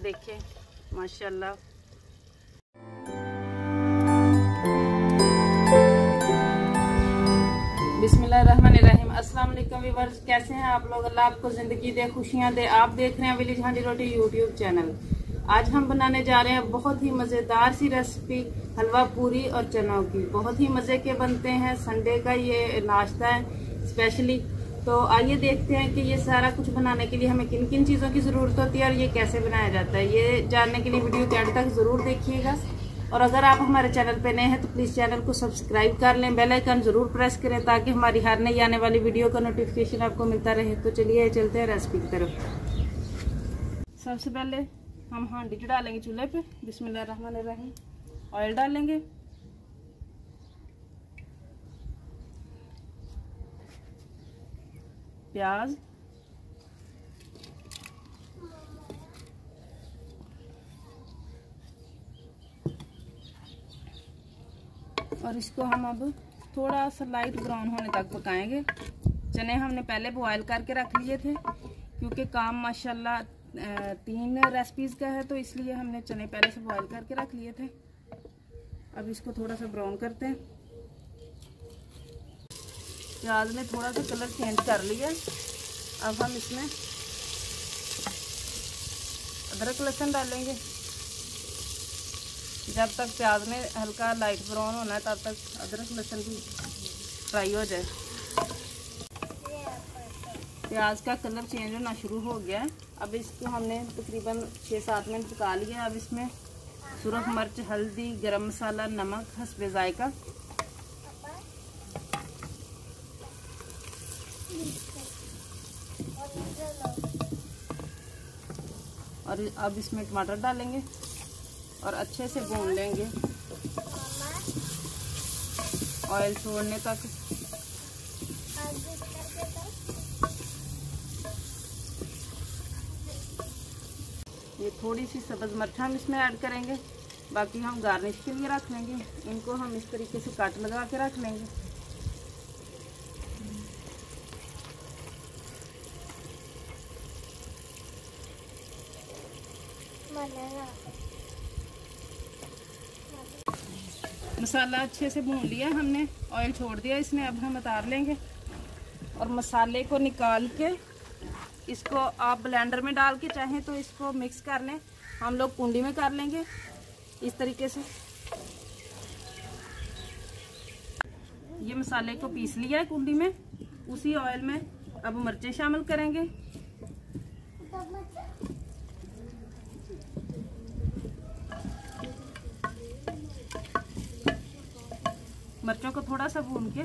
ये देखें माशाल्लाह। बिस्मिल्लाहिर्रहमानिर्रहीम। अस्सलाम वालेकुम व्यूअर्स, कैसे हैं आप लोग? अल्लाह आपको ज़िंदगी दे, खुशियां दे। आप देख रहे हैं विलेज हांडी रोटी यूट्यूब चैनल। आज हम बनाने जा रहे हैं बहुत ही मज़ेदार सी रेसिपी, हलवा पूरी और चनों की। बहुत ही मज़े के बनते हैं, संडे का ये नाश्ता है स्पेशली। तो आइए देखते हैं कि ये सारा कुछ बनाने के लिए हमें किन किन चीज़ों की ज़रूरत होती है और ये कैसे बनाया जाता है। ये जानने के लिए वीडियो के एंड तक ज़रूर देखिएगा। और अगर आप हमारे चैनल पे नए हैं तो प्लीज़ चैनल को सब्सक्राइब कर लें, बेल आइकन ज़रूर प्रेस करें ताकि हमारी हर नई आने वाली वीडियो का नोटिफिकेशन आपको मिलता रहे। तो चलिए चलते हैं रेसिपी की तरफ। सबसे पहले हम हांडी डालेंगे चूल्हे पे। बिस्मिल्लाहिर्रहमानिर्रहीम। ऑयल डालेंगे, प्याज, और इसको हम अब थोड़ा सा लाइट ब्राउन होने तक पकाएंगे। चने हमने पहले बॉयल करके रख लिए थे क्योंकि काम माशाल्लाह 3 रेसिपीज़ का है, तो इसलिए हमने चने पहले से बॉयल करके रख लिए थे। अब इसको थोड़ा सा ब्राउन करते हैं। प्याज ने थोड़ा सा कलर चेंज कर लिया। अब हम इसमें अदरक लहसुन डालेंगे। जब तक प्याज में हल्का लाइट ब्राउन होना है तब तक अदरक लहसुन भी फ्राई हो जाए। प्याज का कलर चेंज होना शुरू हो गया है। अब इसको हमने तकरीबन 6-7 मिनट पका लिया। अब इसमें सुरख मिर्च, हल्दी, गरम मसाला, नमक हस्बे जायका, और अब इसमें टमाटर डालेंगे और अच्छे से भून लेंगे ऑयल छोड़ने तक। ये थोड़ी सी सब्ज़ मिर्च हम इसमें ऐड करेंगे, बाकी हम गार्निश के लिए रख लेंगे। इनको हम इस तरीके से काट लगा के रख लेंगे। मसाला अच्छे से भून लिया हमने, ऑयल छोड़ दिया इसमें। अब हम उतार लेंगे और मसाले को निकाल के इसको आप ब्लेंडर में डाल के चाहें तो इसको मिक्स कर लें। हम लोग कुंडी में कर लेंगे इस तरीके से। ये मसाले को पीस लिया है कुंडी में। उसी ऑयल में अब मिर्चें शामिल करेंगे। मिर्चों को थोड़ा सा भून के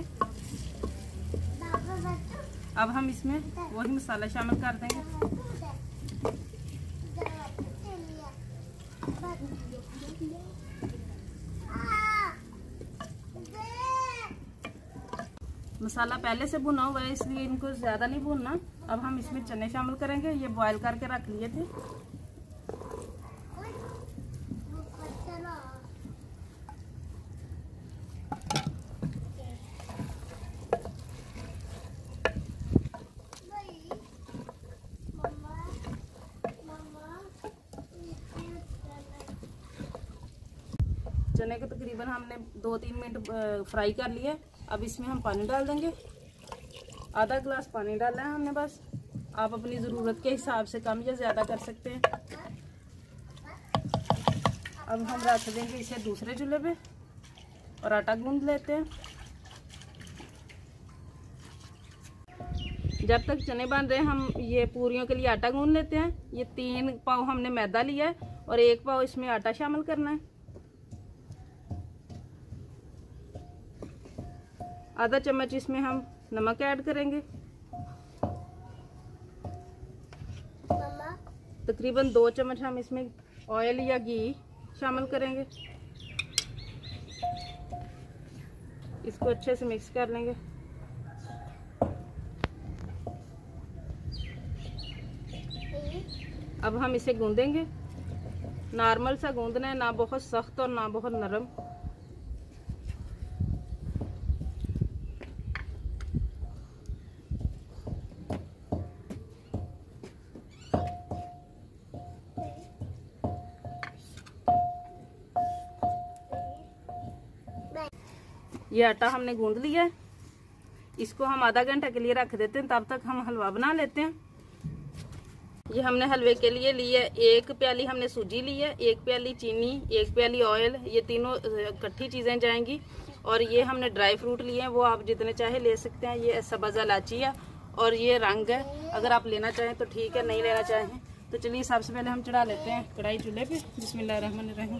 अब हम इसमें वही मसाला शामिल कर देंगे। मसाला पहले से भुना हुआ है इसलिए इनको ज़्यादा नहीं भूनना। अब हम इसमें चने शामिल करेंगे। ये बॉयल करके रख लिए थे। चने को तकरीबन हमने 2-3 मिनट फ्राई कर लिया। अब इसमें हम पानी डाल देंगे। आधा गिलास पानी डालना है हमने बस। आप अपनी ज़रूरत के हिसाब से कम या ज़्यादा कर सकते हैं। अब हम रख देंगे इसे दूसरे चूल्हे पे और आटा गूंद लेते हैं। जब तक चने बन रहे हैं हम ये पूरियों के लिए आटा गूंद लेते हैं। ये 3 पाव हमने मैदा लिया है और 1 पाव इसमें आटा शामिल करना है। आधा चम्मच इसमें हम नमक ऐड करेंगे। तकरीबन 2 चम्मच हम इसमें ऑयल या घी शामिल करेंगे। इसको अच्छे से मिक्स कर लेंगे। अब हम इसे गूंदेंगे। नॉर्मल सा गूंदना है, ना बहुत सख्त और ना बहुत नरम। ये आटा हमने गूंद लिया है, इसको हम आधा घंटा के लिए रख देते हैं, तब तक हम हलवा बना लेते हैं। ये हमने हलवे के लिए लिया 1 प्याली हमने सूजी ली है, 1 प्याली चीनी, 1 प्याली ऑयल, ये तीनों इकट्ठी चीज़ें जाएंगी। और ये हमने ड्राई फ्रूट लिए हैं, वो आप जितने चाहे ले सकते हैं। ये सब्ज़ इलायची है और ये रंग है, अगर आप लेना चाहें तो ठीक है, नहीं लेना चाहें तो चलिए सबसे पहले हम चढ़ा लेते हैं कढ़ाई चूल्हे पे। बिस्मिल्लाहिर्रहमानिर्रहीम।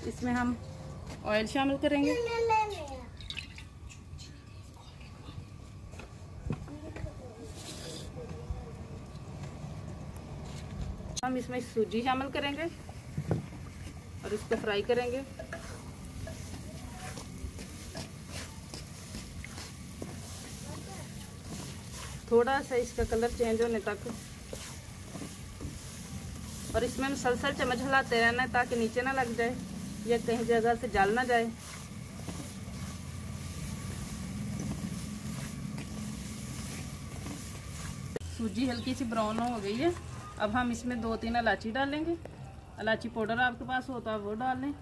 इसमें हम ऑयल शामिल करेंगे, हम इसमें सूजी शामिल करेंगे और इसको फ्राई करेंगे। थोड़ा सा इसका कलर चेंज होने तक, और इसमें मुसलसल चम्मच हिलाते रहना है ताकि नीचे ना लग जाए या कहीं जगह से जल ना जाए। सूजी हल्की सी ब्राउन हो गई है। अब हम इसमें 2-3 इलायची डालेंगे। इलायची पाउडर आपके पास हो तो आप वो डाल लें।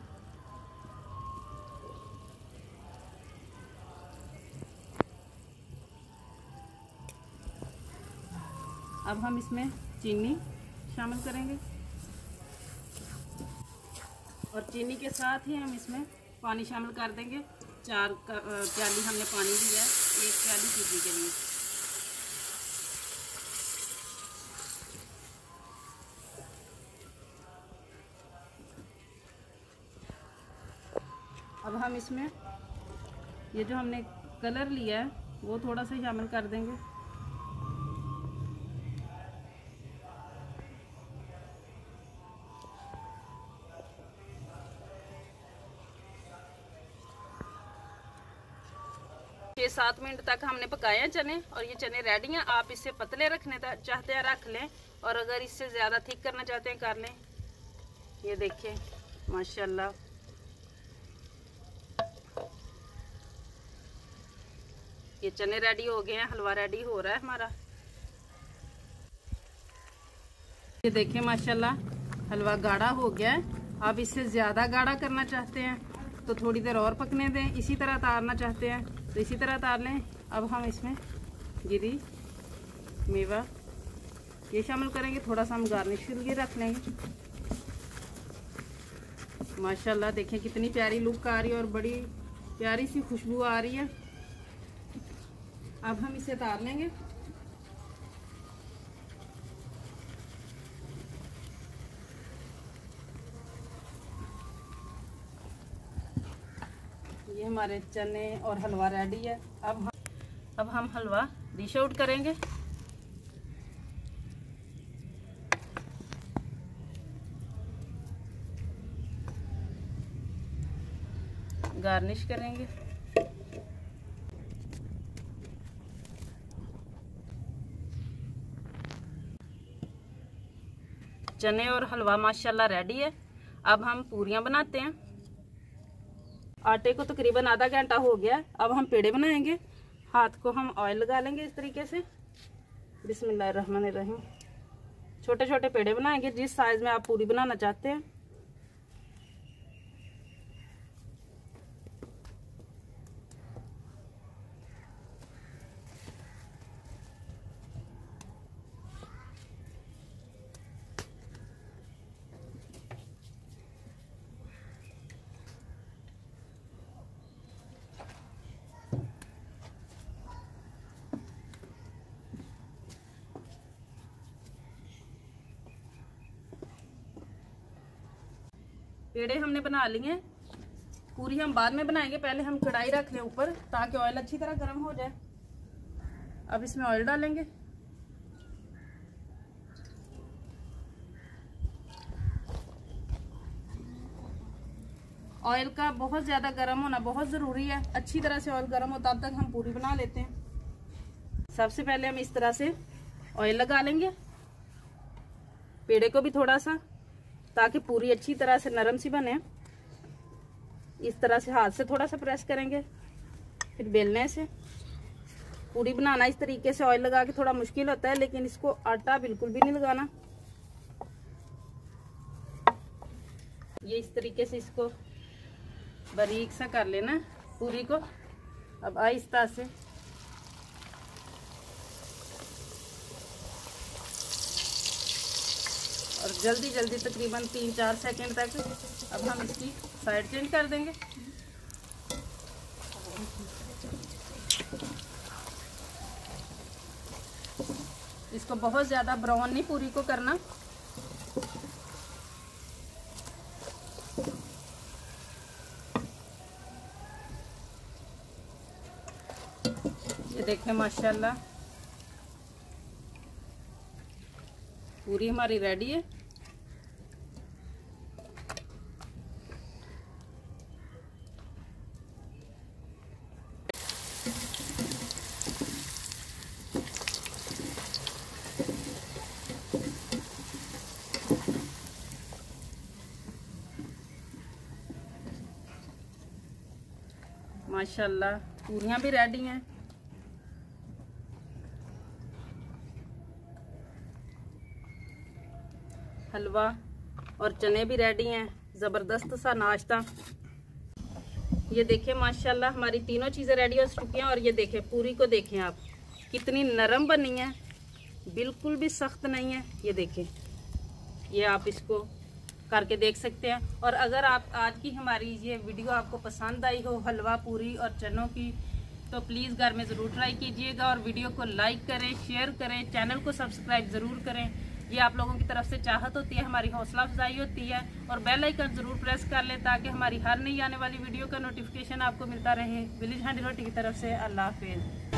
अब हम इसमें चीनी शामिल करेंगे और चीनी के साथ ही हम इसमें पानी शामिल कर देंगे। 4 प्याली हमने पानी दिया है 1 प्याली सूजी के लिए। अब हम इसमें ये जो हमने कलर लिया है वो थोड़ा सा शामिल कर देंगे। छः 7 मिनट तक हमने पकाए हैं चने, और ये चने रेडी हैं। आप इससे पतले रखने चाहते हैं रख लें, और अगर इससे ज़्यादा थिक करना चाहते हैं कर लें। ये देखिए माशाल्लाह, ये चने रेडी हो गए हैं, हलवा रेडी हो रहा है हमारा। ये देखिए माशाल्लाह हलवा गाढ़ा हो गया है। आप इससे ज़्यादा गाढ़ा करना चाहते हैं तो थोड़ी देर और पकने दें। इसी तरह तारना चाहते हैं तो इसी तरह तार लें। अब हम इसमें गिरी मेवा ये शामिल करेंगे, थोड़ा सा हम गार्निश के लिए रख लेंगे। माशाल्लाह देखिए कितनी प्यारी लुक आ रही है और बड़ी प्यारी सी खुशबू आ रही है। अब हम इसे तार लेंगे। ये हमारे चने और हलवा रेडी है। अब हम हलवा डिश आउट करेंगे। गार्निश करेंगे। चने और हलवा माशाल्लाह रेडी है। अब हम पूरियां बनाते हैं। आटे को तकरीबन आधा घंटा हो गया। अब हम पेड़े बनाएंगे। हाथ को हम ऑयल लगा लेंगे इस तरीके से। बिस्मिल्लाहिर्रहमानिर्रहीम। छोटे छोटे पेड़े बनाएंगे जिस साइज में आप पूरी बनाना चाहते हैं। पेड़े हमने बना लिए। पूरी हम बाद में बनाएंगे, पहले हम कढ़ाई रख लें ऊपर ताकि ऑयल अच्छी तरह गर्म हो जाए। अब इसमें ऑयल डालेंगे। ऑयल का बहुत ज्यादा गर्म होना बहुत जरूरी है। अच्छी तरह से ऑयल गर्म हो तब तक हम पूरी बना लेते हैं। सबसे पहले हम इस तरह से ऑयल लगा लेंगे पेड़े को भी थोड़ा सा, ताकि पूरी अच्छी तरह से नरम सी बने। इस तरह से हाथ से थोड़ा सा प्रेस करेंगे, फिर बेलने से। पूरी बनाना इस तरीके से ऑयल लगा के थोड़ा मुश्किल होता है, लेकिन इसको आटा बिल्कुल भी नहीं लगाना। ये इस तरीके से इसको बारीक सा कर लेना। पूरी को। अब आहिस्ता से और जल्दी जल्दी तकरीबन 3-4 सेकंड तक अब हम इसकी साइड चेंज कर देंगे। इसको बहुत ज़्यादा ब्राउन नहीं पूरी को करना। ये देखें माशाल्लाह पूरी हमारी रेडी है। माशाल्लाह पूरियां भी रेडी हैं। हलवा और चने भी रेडी हैं। ज़बरदस्त सा नाश्ता। ये देखिए माशाल्लाह हमारी तीनों चीज़ें रेडी हो चुकी हैं। और ये देखें पूरी को देखें आप कितनी नरम बनी है, बिल्कुल भी सख्त नहीं है। ये देखें, ये आप इसको करके देख सकते हैं। और अगर आप आज की हमारी ये वीडियो आपको पसंद आई हो हलवा पूरी और चनों की, तो प्लीज़ घर में ज़रूर ट्राई कीजिएगा और वीडियो को लाइक करें, शेयर करें, चैनल को सब्सक्राइब ज़रूर करें। ये आप लोगों की तरफ से चाहत होती है, हमारी हौसला अफजाई होती है। और बेल आइकन ज़रूर प्रेस कर लें ताकि हमारी हर नई आने वाली वीडियो का नोटिफिकेशन आपको मिलता रहे। विलेज हांडी रोटी की तरफ से अल्लाह हाफिज़।